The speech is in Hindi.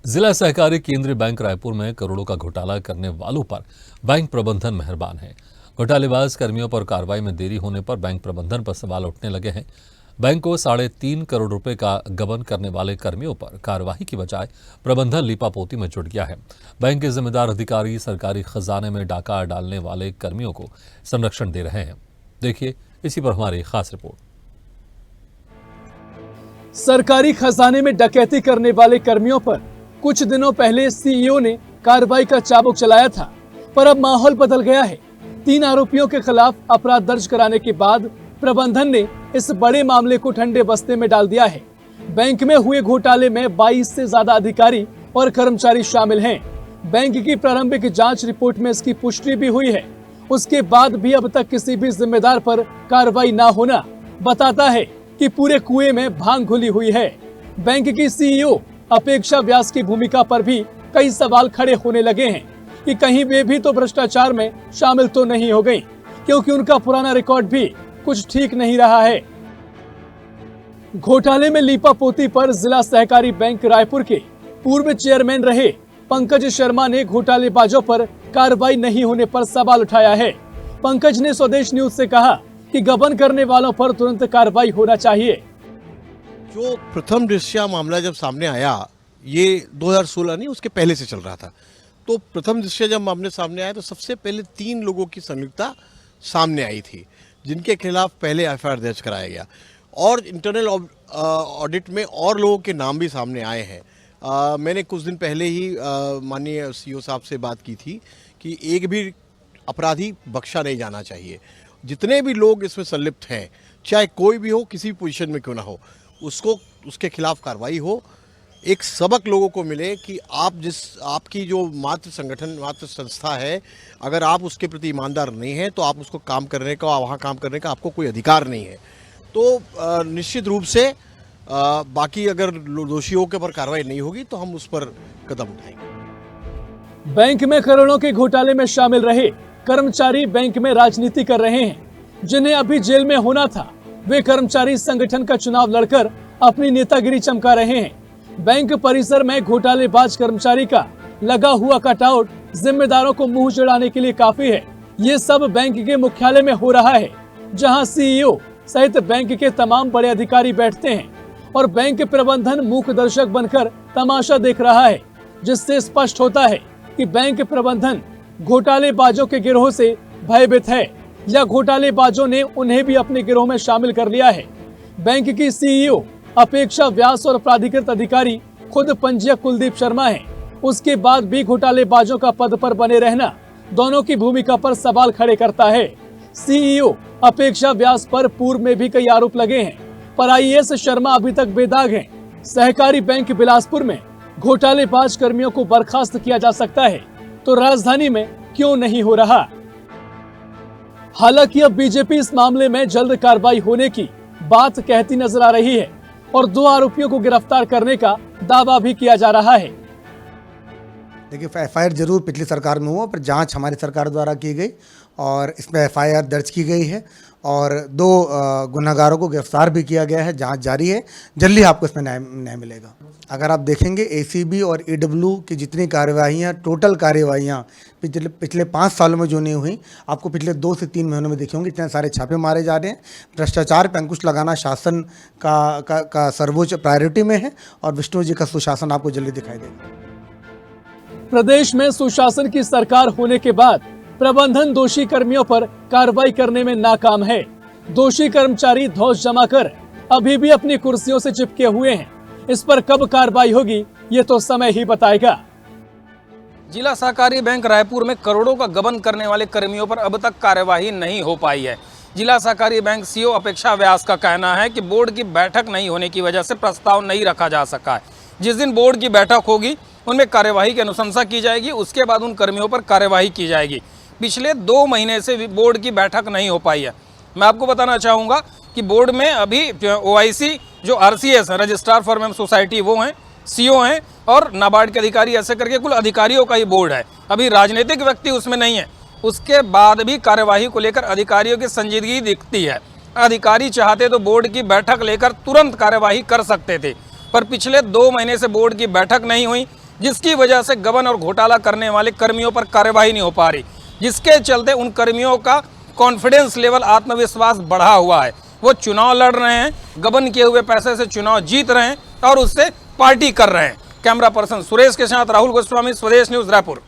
जिला सहकारी केंद्रीय बैंक रायपुर में करोड़ों का घोटाला करने वालों पर बैंक प्रबंधन मेहरबान है। घोटालेबाज कर्मियों पर कार्रवाई में देरी होने पर बैंक प्रबंधन पर सवाल उठने लगे हैं। बैंक को 3.5 करोड़ रुपए का गबन करने वाले कर्मियों पर कार्रवाई की बजाय प्रबंधन लीपापोती में जुट गया है। बैंक के जिम्मेदार अधिकारी सरकारी खजाने में डाका डालने वाले कर्मियों को संरक्षण दे रहे हैं। देखिए इसी पर हमारी खास रिपोर्ट। सरकारी खजाने में डकैती करने वाले कर्मियों पर कुछ दिनों पहले सीईओ ने कार्रवाई का चाबुक चलाया था, पर अब माहौल बदल गया है। 3 आरोपियों के खिलाफ अपराध दर्ज कराने के बाद प्रबंधन ने इस बड़े मामले को ठंडे बस्ते में डाल दिया है। बैंक में हुए घोटाले में 22 से ज्यादा अधिकारी और कर्मचारी शामिल हैं। बैंक की प्रारंभिक जांच रिपोर्ट में इसकी पुष्टि भी हुई है। उसके बाद भी अब तक किसी भी जिम्मेदार पर कार्रवाई न होना बताता है कि पूरे कुएं में भांग घुली हुई है। बैंक की सीईओ अपेक्षा व्यास की भूमिका पर भी कई सवाल खड़े होने लगे हैं कि कहीं वे भी तो भ्रष्टाचार में शामिल तो नहीं हो गई, क्योंकि उनका पुराना रिकॉर्ड भी कुछ ठीक नहीं रहा है। घोटाले में लीपापोती पर जिला सहकारी बैंक रायपुर के पूर्व चेयरमैन रहे पंकज शर्मा ने घोटालेबाजों पर कार्रवाई नहीं होने पर सवाल उठाया है। पंकज ने स्वदेश न्यूज से कहा कि गबन करने वालों पर तुरंत कार्रवाई होना चाहिए। जो प्रथम दृष्टया मामला जब सामने आया, ये 2016 नहीं उसके पहले से चल रहा था, तो प्रथम दृष्टया जब मामले सामने आया तो सबसे पहले 3 लोगों की संलिप्तता सामने आई थी, जिनके खिलाफ पहले एफआईआर दर्ज कराया गया और इंटरनल ऑडिट में और लोगों के नाम भी सामने आए हैं। मैंने कुछ दिन पहले ही माननीय सीईओ साहब से बात की थी कि एक भी अपराधी बख्शा नहीं जाना चाहिए। जितने भी लोग इसमें संलिप्त हैं, चाहे कोई भी हो, किसी भी पोजीशन में क्यों ना हो, उसके खिलाफ कार्रवाई हो। एक सबक लोगों को मिले कि आपकी जो मात्र संगठन, मात्र संस्था है, अगर आप उसके प्रति ईमानदार नहीं हैं तो आप उसको काम करने का, वहाँ काम करने का आपको कोई अधिकार नहीं है। तो निश्चित रूप से बाकी अगर दोषियों के पर कार्रवाई नहीं होगी तो हम उस पर कदम उठाएंगे। बैंक में करोड़ों के घोटाले में शामिल रहे कर्मचारी बैंक में राजनीति कर रहे हैं। जिन्हें अभी जेल में होना था, वे कर्मचारी संगठन का चुनाव लड़कर अपनी नेतागिरी चमका रहे हैं। बैंक परिसर में घोटालेबाज कर्मचारी का लगा हुआ कटआउट जिम्मेदारों को मुंह चढ़ाने के लिए काफी है। ये सब बैंक के मुख्यालय में हो रहा है, जहां सीईओ सहित बैंक के तमाम बड़े अधिकारी बैठते हैं और बैंक प्रबंधन मूक दर्शक बनकर तमाशा देख रहा है, जिससे स्पष्ट होता है कि बैंक प्रबंधन घोटालेबाजों के गिरोह से भयभीत है या घोटालेबाजों ने उन्हें भी अपने गिरोह में शामिल कर लिया है। बैंक की सीईओ अपेक्षा व्यास और प्राधिकृत अधिकारी खुद पंजीयक कुलदीप शर्मा हैं। उसके बाद भी घोटालेबाजों का पद पर बने रहना दोनों की भूमिका पर सवाल खड़े करता है। सीईओ अपेक्षा व्यास पर पूर्व में भी कई आरोप लगे हैं, पर आईएएस शर्मा अभी तक बेदाग हैं। सहकारी बैंक बिलासपुर में घोटालेबाज कर्मियों को बर्खास्त किया जा सकता है, तो राजधानी में क्यों नहीं हो रहा? हालांकि अब बीजेपी इस मामले में जल्द कार्रवाई होने की बात कहती नजर आ रही है और 2 आरोपियों को गिरफ्तार करने का दावा भी किया जा रहा है। देखिए, एफआईआर जरूर पिछली सरकार में हुआ, पर जांच हमारी सरकार द्वारा की गई और इसमें एफआईआर दर्ज की गई है और 2 गुनहगारों को गिरफ्तार भी किया गया है। जांच जारी है, जल्दी आपको इसमें न्याय मिलेगा। अगर आप देखेंगे एसीबी और ईडब्ल्यू की जितनी कार्यवाहियाँ, टोटल कार्यवाहियाँ पिछले 5 सालों में जो नहीं हुई, आपको पिछले 2 से 3 महीनों में देखे होंगे। इतने सारे छापे मारे जा रहे हैं। भ्रष्टाचार पर अंकुश लगाना शासन का सर्वोच्च प्रायोरिटी में है और विष्णु जी का सुशासन आपको जल्दी दिखाई देगा। प्रदेश में सुशासन की सरकार होने के बाद प्रबंधन दोषी कर्मियों पर कार्रवाई करने में नाकाम है। दोषी कर्मचारी धौंस जमा कर अभी भी अपनी कुर्सियों से चिपके हुए हैं। इस पर कब कार्रवाई होगी, ये तो समय ही बताएगा। जिला सहकारी बैंक रायपुर में करोड़ों का गबन करने वाले कर्मियों पर अब तक कार्यवाही नहीं हो पाई है। जिला सहकारी बैंक सीईओ अपेक्षा व्यास का कहना है कि बोर्ड की बैठक नहीं होने की वजह से प्रस्ताव नहीं रखा जा सका है। जिस दिन बोर्ड की बैठक होगी उनमें कार्यवाही की अनुशंसा की जाएगी, उसके बाद उन कर्मियों पर कार्यवाही की जाएगी। पिछले 2 महीने से बोर्ड की बैठक नहीं हो पाई है। मैं आपको बताना चाहूँगा कि बोर्ड में अभी OIC जो RCS है, रजिस्ट्रार फॉर मेंबर सोसाइटी, वो हैं, सीईओ हैं और नाबार्ड के अधिकारी, ऐसे करके कुल अधिकारियों का ही बोर्ड है। अभी राजनीतिक व्यक्ति उसमें नहीं है। उसके बाद भी कार्यवाही को लेकर अधिकारियों की संजीदगी दिखती है। अधिकारी चाहते तो बोर्ड की बैठक लेकर तुरंत कार्यवाही कर सकते थे, पर पिछले 2 महीने से बोर्ड की बैठक नहीं हुई। जिसकी वजह से गबन और घोटाला करने वाले कर्मियों पर कार्यवाही नहीं हो पा रही, जिसके चलते उन कर्मियों का कॉन्फिडेंस लेवल, आत्मविश्वास बढ़ा हुआ है। वो चुनाव लड़ रहे हैं, गबन किए हुए पैसे से चुनाव जीत रहे हैं और उससे पार्टी कर रहे हैं। कैमरा पर्सन सुरेश के साथ राहुल गोस्वामी, स्वदेश न्यूज, रायपुर।